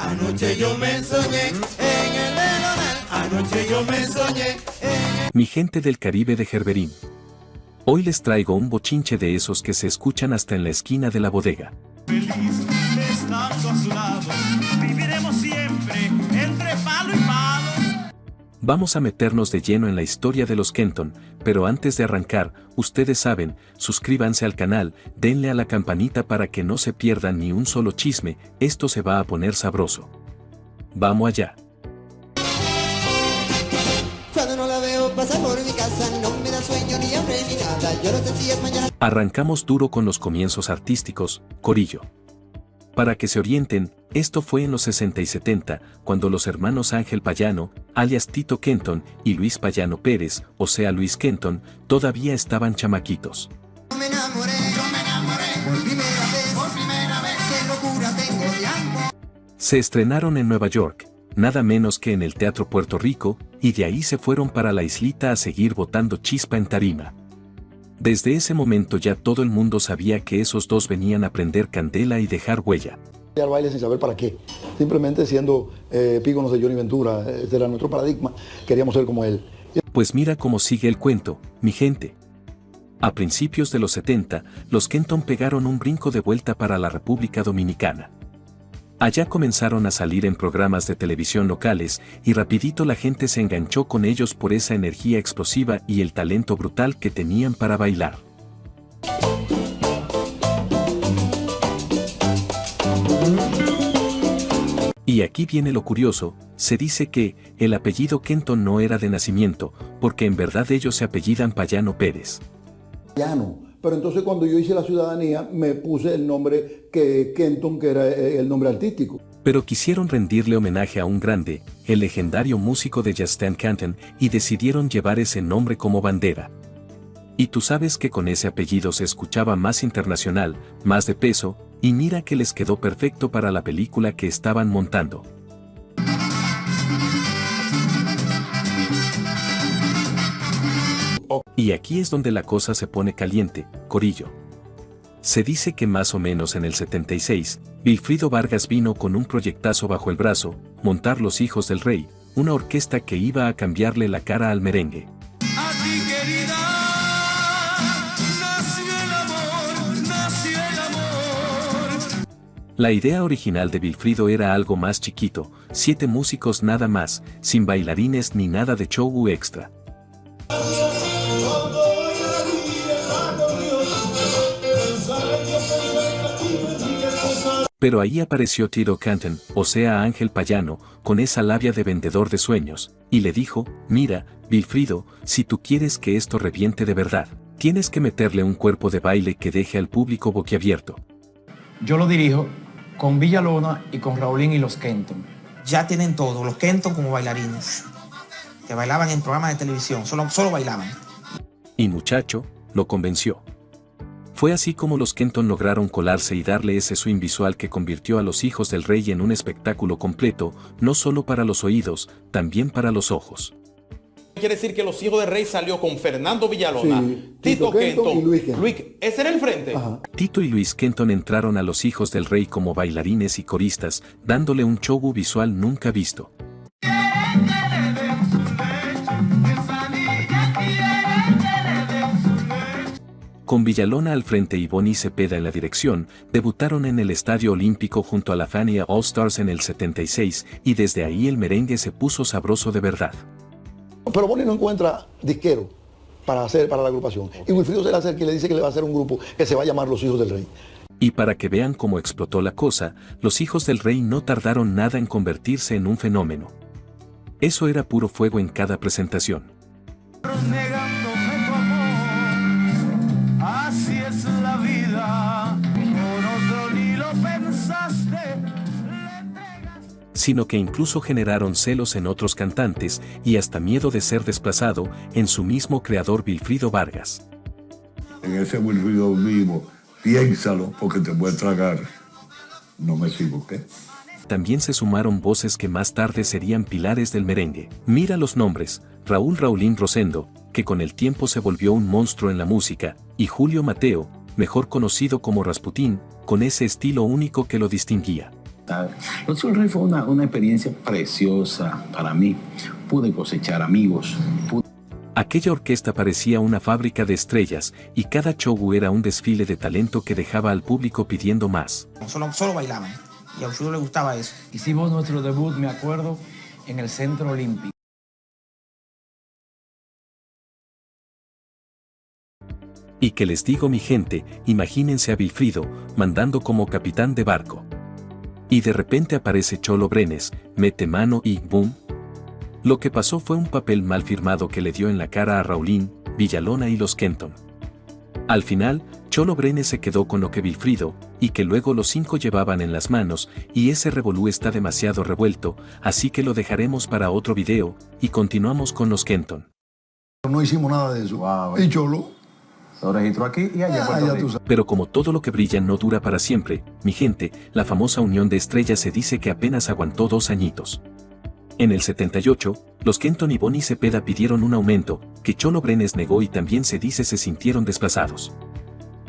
Anoche yo me soñé en el Leonel. Anoche yo me soñé en... Mi gente del Caribe de Gerberín. Hoy les traigo un bochinche de esos que se escuchan hasta en la esquina de la bodega. Feliz estando a su lado, viviremos siempre entre palo y palo. Vamos a meternos de lleno en la historia de los Kenton, pero antes de arrancar, ustedes saben, suscríbanse al canal, denle a la campanita para que no se pierdan ni un solo chisme, esto se va a poner sabroso. ¡Vamos allá! Cuando no la veo pasar por mi casa, no me da sueño ni hambre ni nada. Yo no sé si es mañana. Arrancamos duro con los comienzos artísticos, Corillo. Para que se orienten, esto fue en los 60 y 70, cuando los hermanos Ángel Payano, alias Tito Kenton, y Luis Payano Pérez, o sea Luis Kenton, todavía estaban chamaquitos. Yo me enamoré por primera vez, qué locura tengo de amor. Se estrenaron en Nueva York, nada menos que en el Teatro Puerto Rico, y de ahí se fueron para la islita a seguir botando chispa en tarima. Desde ese momento ya todo el mundo sabía que esos dos venían a prender candela y dejar huella. Al baile sin saber para qué, simplemente siendo pígonos de Johnny Ventura, ese era nuestro paradigma, queríamos ser como él. Pues mira cómo sigue el cuento, mi gente. A principios de los 70, los Kenton pegaron un brinco de vuelta para la República Dominicana. Allá comenzaron a salir en programas de televisión locales y rapidito la gente se enganchó con ellos por esa energía explosiva y el talento brutal que tenían para bailar. Y aquí viene lo curioso, se dice que el apellido Kenton no era de nacimiento, porque en verdad ellos se apellidan Payano Pérez. Pero entonces cuando yo hice la ciudadanía me puse el nombre que Kenton, que era el nombre artístico. Pero quisieron rendirle homenaje a un grande, el legendario músico de jazz Stan Kenton, y decidieron llevar ese nombre como bandera. Y tú sabes que con ese apellido se escuchaba más internacional, más de peso, y mira que les quedó perfecto para la película que estaban montando. Y aquí es donde la cosa se pone caliente, Corillo. Se dice que más o menos en el 76, Vilfrido Vargas vino con un proyectazo bajo el brazo, montar Los Hijos del Rey, una orquesta que iba a cambiarle la cara al merengue. A ti, querida, nació el amor, nació el amor. La idea original de Vilfrido era algo más chiquito, 7 músicos nada más, sin bailarines ni nada de show extra. Pero ahí apareció Tito Kenton, o sea Ángel Payano, con esa labia de vendedor de sueños, y le dijo, mira, Vilfrido, si tú quieres que esto reviente de verdad, tienes que meterle un cuerpo de baile que deje al público boquiabierto. Yo lo dirijo con Villalona y con Raulín y los Kenton. Ya tienen todo, los Kenton como bailarines, que bailaban en programas de televisión, solo bailaban. Y muchacho, lo convenció. Fue así como los Kenton lograron colarse y darle ese swing visual que convirtió a Los Hijos del Rey en un espectáculo completo, no solo para los oídos, también para los ojos. Quiere decir que Los Hijos del Rey salió con Fernando Villalona, Sí, Tito Kenton y Luis Kenton. ¿Ese era el frente? Ajá. Tito y Luis Kenton entraron a Los Hijos del Rey como bailarines y coristas, dándole un show visual nunca visto. Con Villalona al frente y Bonnie Cepeda en la dirección, debutaron en el Estadio Olímpico junto a la Fania All Stars en el 76, y desde ahí el merengue se puso sabroso de verdad. Pero Bonnie no encuentra disquero para la agrupación. Y Wilfrido será el que le dice que le va a hacer un grupo que se va a llamar Los Hijos del Rey. Y para que vean cómo explotó la cosa, Los Hijos del Rey no tardaron nada en convertirse en un fenómeno. Eso era puro fuego en cada presentación. Negándome tu amor, así es la vida, por otro ni lo pensaste, le entregas. Sino que incluso generaron celos en otros cantantes y hasta miedo de ser desplazado en su mismo creador Vilfrido Vargas. En ese Wilfrido mismo, piénsalo porque te puedes tragar. No me equivoqué. También se sumaron voces que más tarde serían pilares del merengue. Mira los nombres: Raulín Rosendo, que con el tiempo se volvió un monstruo en la música, y Julio Mateo, mejor conocido como Rasputín, con ese estilo único que lo distinguía. cantar. Los Silver Rey fue una experiencia preciosa para mí. Pude cosechar amigos. Aquella orquesta parecía una fábrica de estrellas y cada show era un desfile de talento que dejaba al público pidiendo más. Solo bailaban. Y a Ushio le gustaba eso. Hicimos nuestro debut, me acuerdo, en el Centro Olímpico. Y que les digo mi gente, imagínense a Vilfrido, mandando como capitán de barco. Y de repente aparece Cholo Brenes, mete mano y ¡boom! Lo que pasó fue un papel mal firmado que le dio en la cara a Raulín, Villalona y los Kenton. Al final, Cholo Brenes se quedó con lo que Vilfrido, y que luego los 5 llevaban en las manos, y ese revolú está demasiado revuelto, así que lo dejaremos para otro video, y continuamos con los Kenton. No hicimos nada de eso. Wow. Y Cholo. Lo registró aquí y allá en Puerto Rico. Pero como todo lo que brilla no dura para siempre, mi gente, la famosa unión de estrellas se dice que apenas aguantó 2 añitos. En el 78, los Kenton y Bonnie Cepeda pidieron un aumento, que Cholo Brenes negó y también se dice se sintieron desplazados.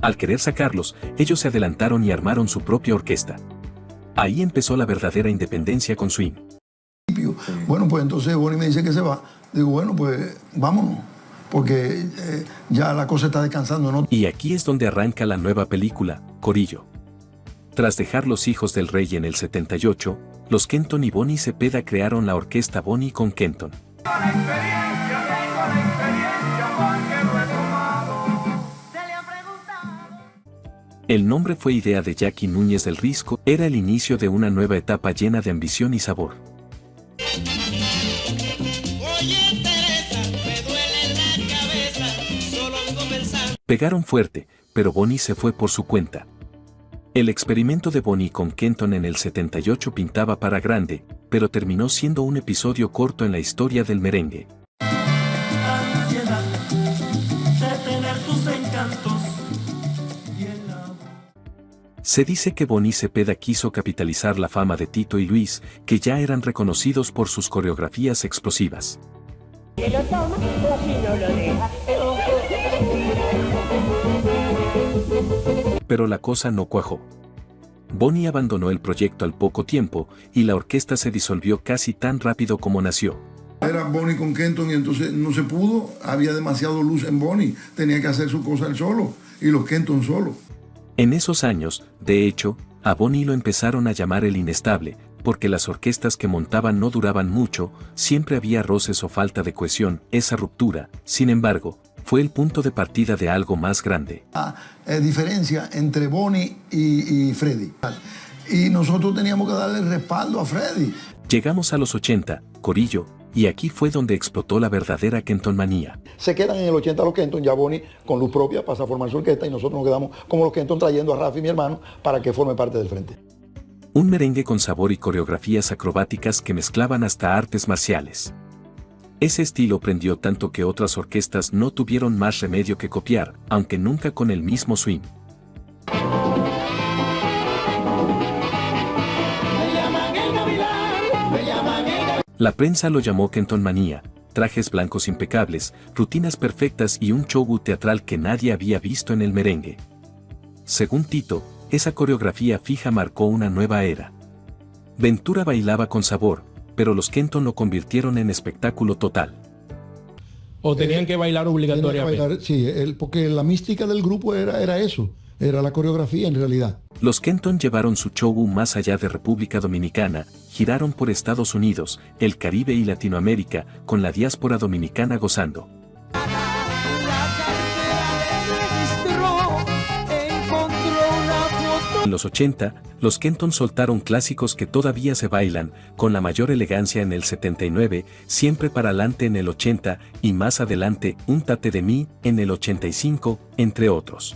Al querer sacarlos, ellos se adelantaron y armaron su propia orquesta. Ahí empezó la verdadera independencia con Swing. Bueno, pues entonces Bonnie me dice que se va. Digo, bueno, pues vámonos. Porque ya la cosa está descansando, ¿no? Y aquí es donde arranca la nueva película, Corillo. Tras dejar Los Hijos del Rey en el 78, los Kenton y Bonnie Cepeda crearon la orquesta Bonnie con Kenton. El nombre fue idea de Jackie Núñez del Risco, era el inicio de una nueva etapa llena de ambición y sabor. Pegaron fuerte, pero Bonnie se fue por su cuenta. El experimento de Bonnie con Kenton en el 78 pintaba para grande, pero terminó siendo un episodio corto en la historia del merengue. Se dice que Bonnie Cepeda quiso capitalizar la fama de Tito y Luis, que ya eran reconocidos por sus coreografías explosivas. Pero la cosa no cuajó. Bonnie abandonó el proyecto al poco tiempo y la orquesta se disolvió casi tan rápido como nació. Era Bonnie con Kenton y entonces no se pudo, había demasiado luz en Bonnie, tenía que hacer su cosa él solo y los Kenton solo. En esos años, de hecho, a Bonnie lo empezaron a llamar el inestable, porque las orquestas que montaban no duraban mucho, siempre había roces o falta de cohesión, esa ruptura, sin embargo, fue el punto de partida de algo más grande. Diferencia entre Bonnie y Freddy. Y nosotros teníamos que darle respaldo a Freddy. Llegamos a los 80, Corillo, y aquí fue donde explotó la verdadera Kentonmanía. Se quedan en el 80 los Kenton, ya Bonnie con luz propia pasa a formar su orquesta y nosotros nos quedamos como los Kenton trayendo a Rafi, mi hermano, para que forme parte del frente. Un merengue con sabor y coreografías acrobáticas que mezclaban hasta artes marciales. Ese estilo prendió tanto que otras orquestas no tuvieron más remedio que copiar, aunque nunca con el mismo swing. La prensa lo llamó Kentonmanía, trajes blancos impecables, rutinas perfectas y un show teatral que nadie había visto en el merengue. Según Tito, esa coreografía fija marcó una nueva era. Ventura bailaba con sabor, pero los Kenton lo convirtieron en espectáculo total. ¿O tenían que bailar obligatoriamente? Sí, porque la mística del grupo era eso, era la coreografía en realidad. Los Kenton llevaron su show más allá de República Dominicana, giraron por Estados Unidos, el Caribe y Latinoamérica, con la diáspora dominicana gozando. En los 80, los Kenton soltaron clásicos que todavía se bailan, con la mayor elegancia en el 79, Siempre para adelante en el 80, y más adelante, Úntate de mí, en el 85, entre otros.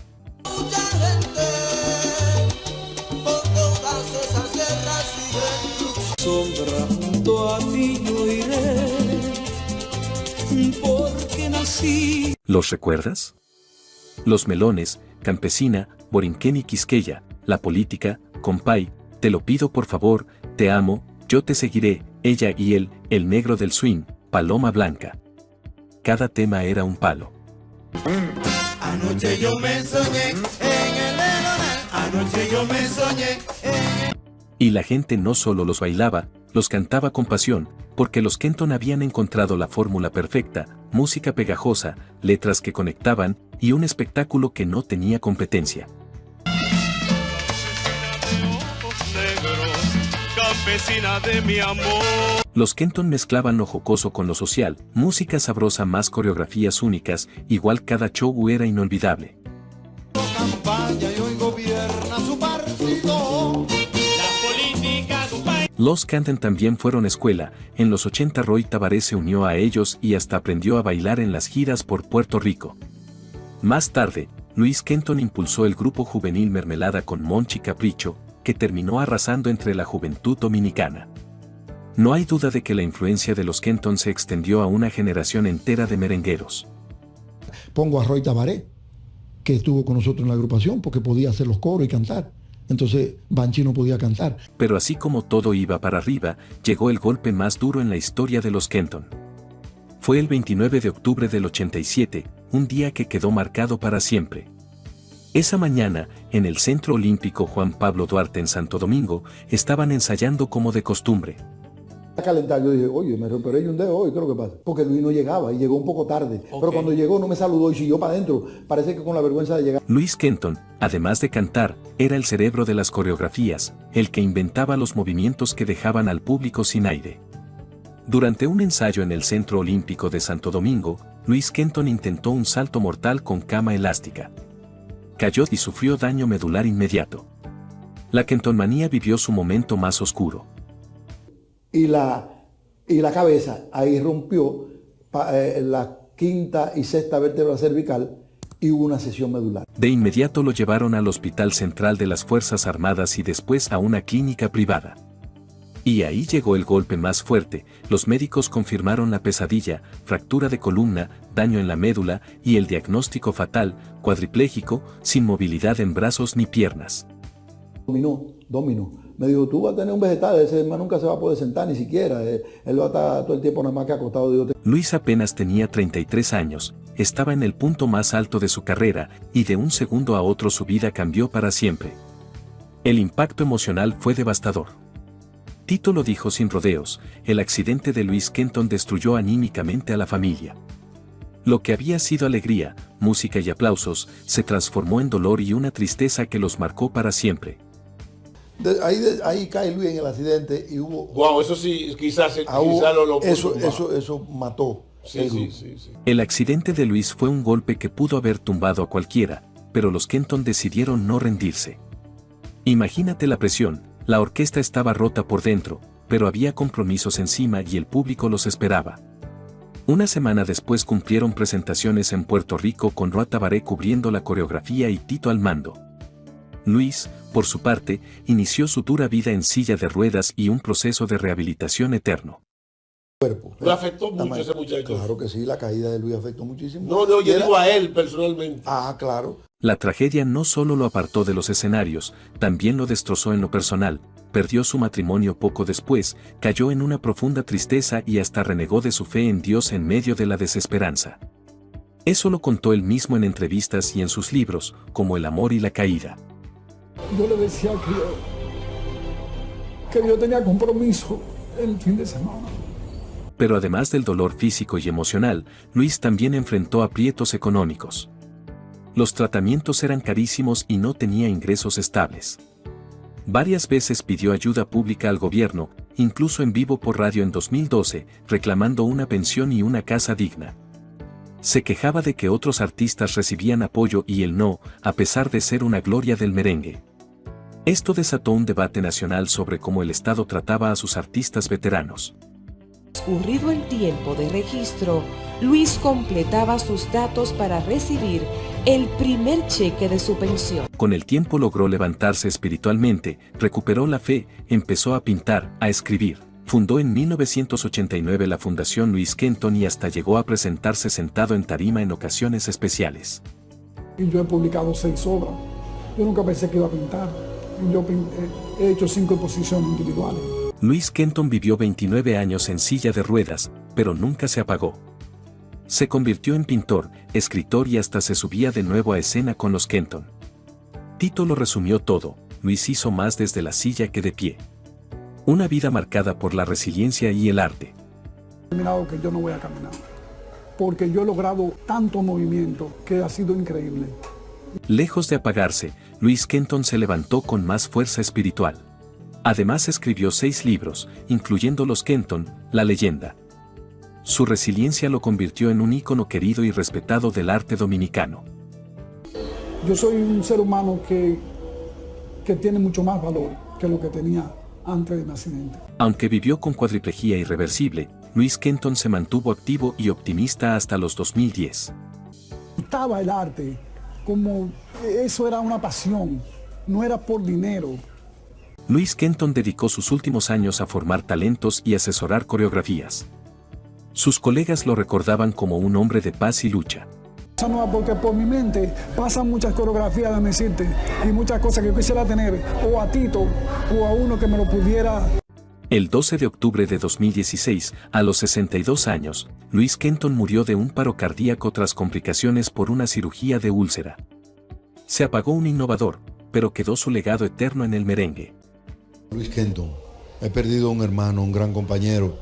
¿Los recuerdas? Los Melones, Campesina, Borinquén y Quisqueya, La Política, Compay, Te lo pido por favor, Te amo, Yo te seguiré, Ella y él, El negro del swing, Paloma Blanca. Cada tema era un palo. Anoche yo me soñé en el Leonel, anoche yo me soñé en el... Y la gente no solo los bailaba, los cantaba con pasión, porque los Kenton habían encontrado la fórmula perfecta, música pegajosa, letras que conectaban, y un espectáculo que no tenía competencia. Campesina de mi amor. Los Kenton mezclaban lo jocoso con lo social, música sabrosa más coreografías únicas, igual cada show era inolvidable. Campaña y hoy gobierna su partido. Los Kenton también fueron escuela, en los 80 Roy Tabaré se unió a ellos y hasta aprendió a bailar en las giras por Puerto Rico. Más tarde, Luis Kenton impulsó el grupo juvenil Mermelada con Monchi Capricho, que terminó arrasando entre la juventud dominicana. No hay duda de que la influencia de los Kenton se extendió a una generación entera de merengueros. Pongo a Roy Tabaré, que estuvo con nosotros en la agrupación porque podía hacer los coros y cantar. Entonces Banchi no podía cantar. Pero así como todo iba para arriba, llegó el golpe más duro en la historia de los Kenton. Fue el 29 de octubre del 87, un día que quedó marcado para siempre. Esa mañana, en el Centro Olímpico Juan Pablo Duarte en Santo Domingo, estaban ensayando como de costumbre. A calentar, yo dije, oye, me recuperé un dedo hoy, ¿qué es lo que pasa? Porque Luis no llegaba y llegó un poco tarde. Okay. Pero cuando llegó no me saludó y siguió para adentro. Parece que con la vergüenza de llegar. Luis Kenton, además de cantar, era el cerebro de las coreografías, el que inventaba los movimientos que dejaban al público sin aire. Durante un ensayo en el Centro Olímpico de Santo Domingo, Luis Kenton intentó un salto mortal con cama elástica. Cayó y sufrió daño medular inmediato. La Kentonmanía vivió su momento más oscuro. Y la cabeza ahí rompió la quinta y sexta vértebra cervical y hubo una cesión medular. De inmediato lo llevaron al Hospital Central de las Fuerzas Armadas y después a una clínica privada. Y ahí llegó el golpe más fuerte. Los médicos confirmaron la pesadilla, fractura de columna, daño en la médula y el diagnóstico fatal, cuadripléjico, sin movilidad en brazos ni piernas. Dominó. Me dijo, tú vas a tener un vegetal, ese hermano nunca se va a poder sentar ni siquiera. Él va a estar todo el tiempo nada más que acostado. Digo, Luis apenas tenía 33 años, estaba en el punto más alto de su carrera y de un segundo a otro su vida cambió para siempre. El impacto emocional fue devastador. Tito lo dijo sin rodeos, el accidente de Luis Kenton destruyó anímicamente a la familia. Lo que había sido alegría, música y aplausos, se transformó en dolor y una tristeza que los marcó para siempre. Ahí cae Luis en el accidente y hubo... Wow, eso sí, quizás lo eso mató. Sí. El accidente de Luis fue un golpe que pudo haber tumbado a cualquiera, pero los Kenton decidieron no rendirse. Imagínate la presión, la orquesta estaba rota por dentro, pero había compromisos encima y el público los esperaba. Una semana después cumplieron presentaciones en Puerto Rico con Roy Tabaré cubriendo la coreografía y Tito al mando. Luis, por su parte, inició su dura vida en silla de ruedas y un proceso de rehabilitación eterno. ¿Le afectó mucho ese muchacho? Claro que sí, la caída de Luis afectó muchísimo. No, yo digo a él personalmente. Ah, claro. La tragedia no solo lo apartó de los escenarios, también lo destrozó en lo personal, perdió su matrimonio poco después, cayó en una profunda tristeza y hasta renegó de su fe en Dios en medio de la desesperanza. Eso lo contó él mismo en entrevistas y en sus libros, como El amor y la caída. Yo le decía que yo tenía compromiso el fin de semana. Pero además del dolor físico y emocional, Luis también enfrentó aprietos económicos. Los tratamientos eran carísimos y no tenía ingresos estables. Varias veces pidió ayuda pública al gobierno, incluso en vivo por radio en 2012, reclamando una pensión y una casa digna. Se quejaba de que otros artistas recibían apoyo y él no, a pesar de ser una gloria del merengue. Esto desató un debate nacional sobre cómo el Estado trataba a sus artistas veteranos. Transcurrido el tiempo de registro, Luis completaba sus datos para recibir el primer cheque de su pensión. Con el tiempo logró levantarse espiritualmente, recuperó la fe, empezó a pintar, a escribir. Fundó en 1989 la Fundación Luis Kenton y hasta llegó a presentarse sentado en tarima en ocasiones especiales. Yo he publicado 6 obras. Yo nunca pensé que iba a pintar. Yo he hecho 5 exposiciones individuales. Luis Kenton vivió 29 años en silla de ruedas, pero nunca se apagó. Se convirtió en pintor, escritor y hasta se subía de nuevo a escena con los Kenton. Tito lo resumió todo, Luis hizo más desde la silla que de pie. Una vida marcada por la resiliencia y el arte. He determinado que yo no voy a caminar, porque yo he logrado tanto movimiento que ha sido increíble. Lejos de apagarse, Luis Kenton se levantó con más fuerza espiritual. Además escribió 6 libros, incluyendo Los Kenton, la leyenda. Su resiliencia lo convirtió en un ícono querido y respetado del arte dominicano. Yo soy un ser humano que tiene mucho más valor que lo que tenía antes del accidente. Aunque vivió con cuadriplegia irreversible, Luis Kenton se mantuvo activo y optimista hasta los 2010. Estaba el arte, como eso era una pasión, no era por dinero. Luis Kenton dedicó sus últimos años a formar talentos y asesorar coreografías. Sus colegas lo recordaban como un hombre de paz y lucha. Porque por mi mente pasan muchas coreografías, déjame decirte, y muchas cosas que yo quisiera tener, o a Tito, o a uno que me lo pudiera. El 12 de octubre de 2016, a los 62 años, Luis Kenton murió de un paro cardíaco tras complicaciones por una cirugía de úlcera. Se apagó un innovador, pero quedó su legado eterno en el merengue. Luis Kenton, he perdido un hermano, un gran compañero,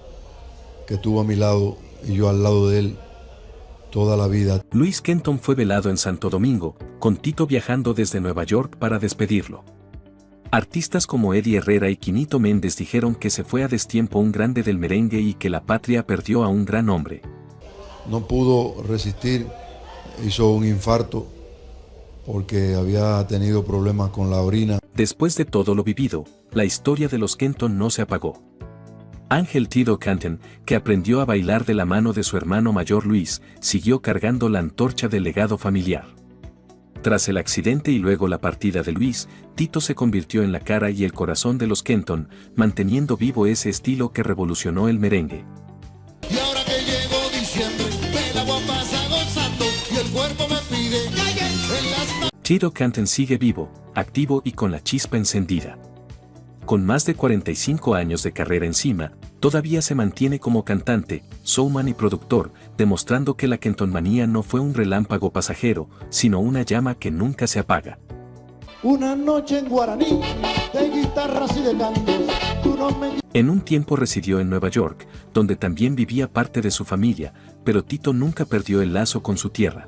que estuvo a mi lado y yo al lado de él toda la vida. Luis Kenton fue velado en Santo Domingo, con Tito viajando desde Nueva York para despedirlo. Artistas como Eddie Herrera y Quinito Méndez dijeron que se fue a destiempo un grande del merengue y que la patria perdió a un gran hombre. No pudo resistir, hizo un infarto porque había tenido problemas con la orina. Después de todo lo vivido, la historia de los Kenton no se apagó. Ángel Tito Kenton, que aprendió a bailar de la mano de su hermano mayor Luis, siguió cargando la antorcha del legado familiar. Tras el accidente y luego la partida de Luis, Tito se convirtió en la cara y el corazón de los Kenton, manteniendo vivo ese estilo que revolucionó el merengue. Y ahora que llegó diciembre, el agua pasa gozando y el cuerpo me pide Tito Kenton sigue vivo, activo y con la chispa encendida. Con más de 45 años de carrera encima, todavía se mantiene como cantante, showman y productor, demostrando que la Kentonmanía no fue un relámpago pasajero, sino una llama que nunca se apaga. Una noche en Guaraní, de guitarras y de cantos, tú no me... En un tiempo residió en Nueva York, donde también vivía parte de su familia, pero Tito nunca perdió el lazo con su tierra.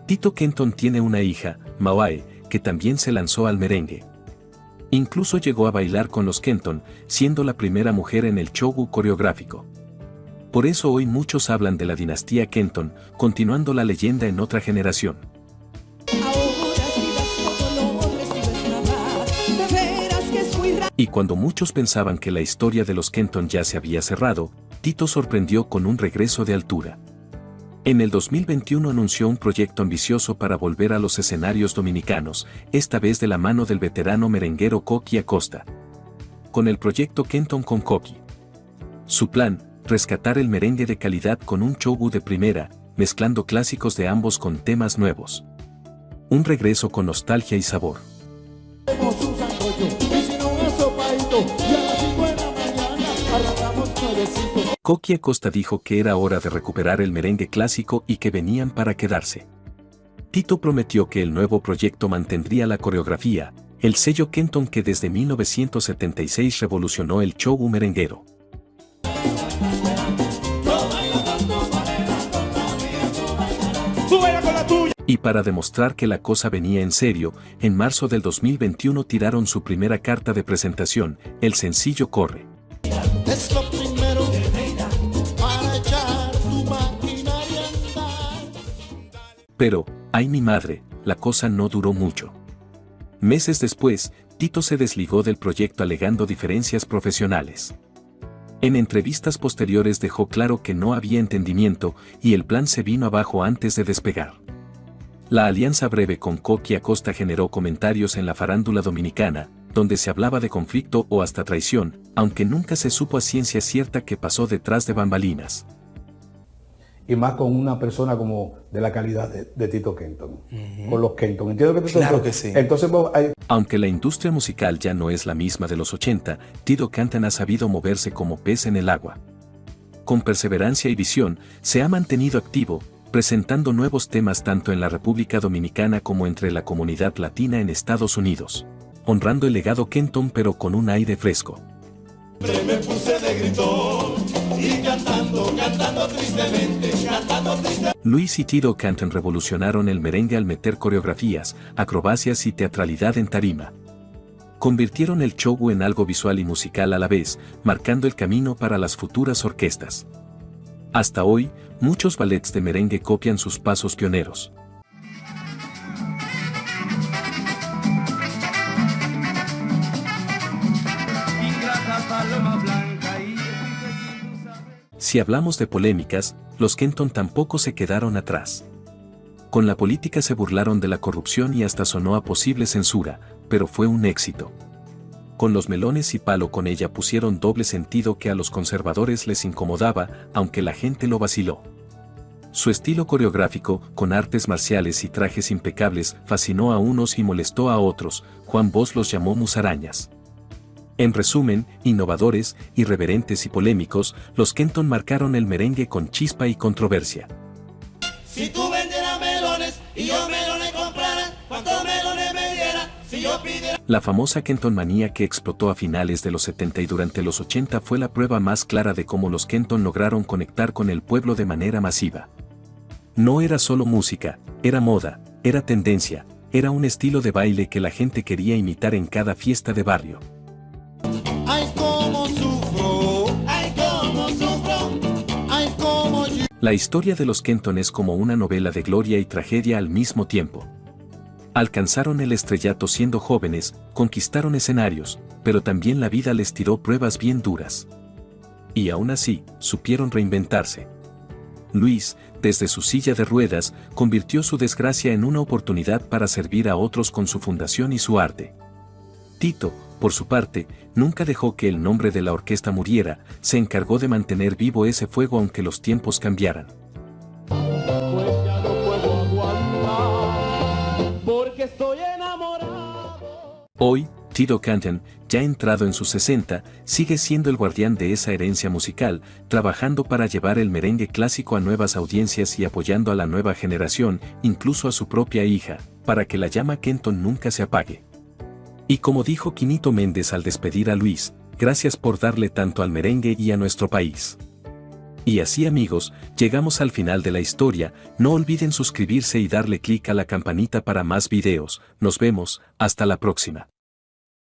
Tito Kenton tiene una hija, Mawai, que también se lanzó al merengue. Incluso llegó a bailar con los Kenton, siendo la primera mujer en el show coreográfico. Por eso hoy muchos hablan de la dinastía Kenton, continuando la leyenda en otra generación. Y cuando muchos pensaban que la historia de los Kenton ya se había cerrado, Tito sorprendió con un regreso de altura. En el 2021 anunció un proyecto ambicioso para volver a los escenarios dominicanos, esta vez de la mano del veterano merenguero Coqui Acosta. Con el proyecto Kenton con Coqui. Su plan, rescatar el merengue de calidad con un show de primera, mezclando clásicos de ambos con temas nuevos. Un regreso con nostalgia y sabor. Coqui Acosta dijo que era hora de recuperar el merengue clásico y que venían para quedarse. Tito prometió que el nuevo proyecto mantendría la coreografía, el sello Kenton que desde 1976 revolucionó el show merenguero. Y para demostrar que la cosa venía en serio, en marzo del 2021 tiraron su primera carta de presentación, el sencillo Corre. Es lo primero para echar tu maquinaria a andar. Pero, ay mi madre, la cosa no duró mucho. Meses después, Tito se desligó del proyecto alegando diferencias profesionales. En entrevistas posteriores dejó claro que no había entendimiento y el plan se vino abajo antes de despegar. La alianza breve con Coqui Acosta generó comentarios en la farándula dominicana, donde se hablaba de conflicto o hasta traición, aunque nunca se supo a ciencia cierta qué pasó detrás de bambalinas. Y más con una persona como de la calidad de Tito Kenton, con los Kenton. ¿Entiendes lo que te Claro que sí. Entonces, aunque la industria musical ya no es la misma de los 80, Tito Kenton ha sabido moverse como pez en el agua. Con perseverancia y visión, se ha mantenido activo, presentando nuevos temas tanto en la República Dominicana como entre la comunidad latina en Estados Unidos, honrando el legado Kenton pero con un aire fresco. Me puse de gritón y cantando tristemente, Luis y Tito Kenton revolucionaron el merengue al meter coreografías, acrobacias y teatralidad en tarima. Convirtieron el show en algo visual y musical a la vez, marcando el camino para las futuras orquestas. Hasta hoy, muchos ballets de merengue copian sus pasos pioneros. Si hablamos de polémicas, los Kenton tampoco se quedaron atrás. Con la política se burlaron de la corrupción y hasta sonó a posible censura, pero fue un éxito. Con los melones y palo con ella pusieron doble sentido que a los conservadores les incomodaba, aunque la gente lo vaciló. Su estilo coreográfico, con artes marciales y trajes impecables, fascinó a unos y molestó a otros. Juan Bosch los llamó musarañas. En resumen, innovadores, irreverentes y polémicos, los Kenton marcaron el merengue con chispa y controversia. Si tú vendieras melones y yo melones comprara, ¿cuántos melones me diera si yo pidiera? La famosa Kenton manía que explotó a finales de los 70 y durante los 80 fue la prueba más clara de cómo los Kenton lograron conectar con el pueblo de manera masiva. No era solo música, era moda, era tendencia, era un estilo de baile que la gente quería imitar en cada fiesta de barrio. Ay, cómo sufro, ay, cómo sufro, ay, cómo yo... La historia de los Kenton es como una novela de gloria y tragedia al mismo tiempo. Alcanzaron el estrellato siendo jóvenes, conquistaron escenarios, pero también la vida les tiró pruebas bien duras. Y aún así, supieron reinventarse. Luis, desde su silla de ruedas, convirtió su desgracia en una oportunidad para servir a otros con su fundación y su arte. Tito, por su parte, nunca dejó que el nombre de la orquesta muriera, se encargó de mantener vivo ese fuego aunque los tiempos cambiaran. Pues ya no puedo aguantar, porque estoy enamorado. Hoy, Tito Kenton, ya entrado en sus 60, sigue siendo el guardián de esa herencia musical, trabajando para llevar el merengue clásico a nuevas audiencias y apoyando a la nueva generación, incluso a su propia hija, para que la llama Kenton nunca se apague. Y como dijo Quinito Méndez al despedir a Luis, gracias por darle tanto al merengue y a nuestro país. Y así amigos, llegamos al final de la historia, no olviden suscribirse y darle clic a la campanita para más videos, nos vemos, hasta la próxima.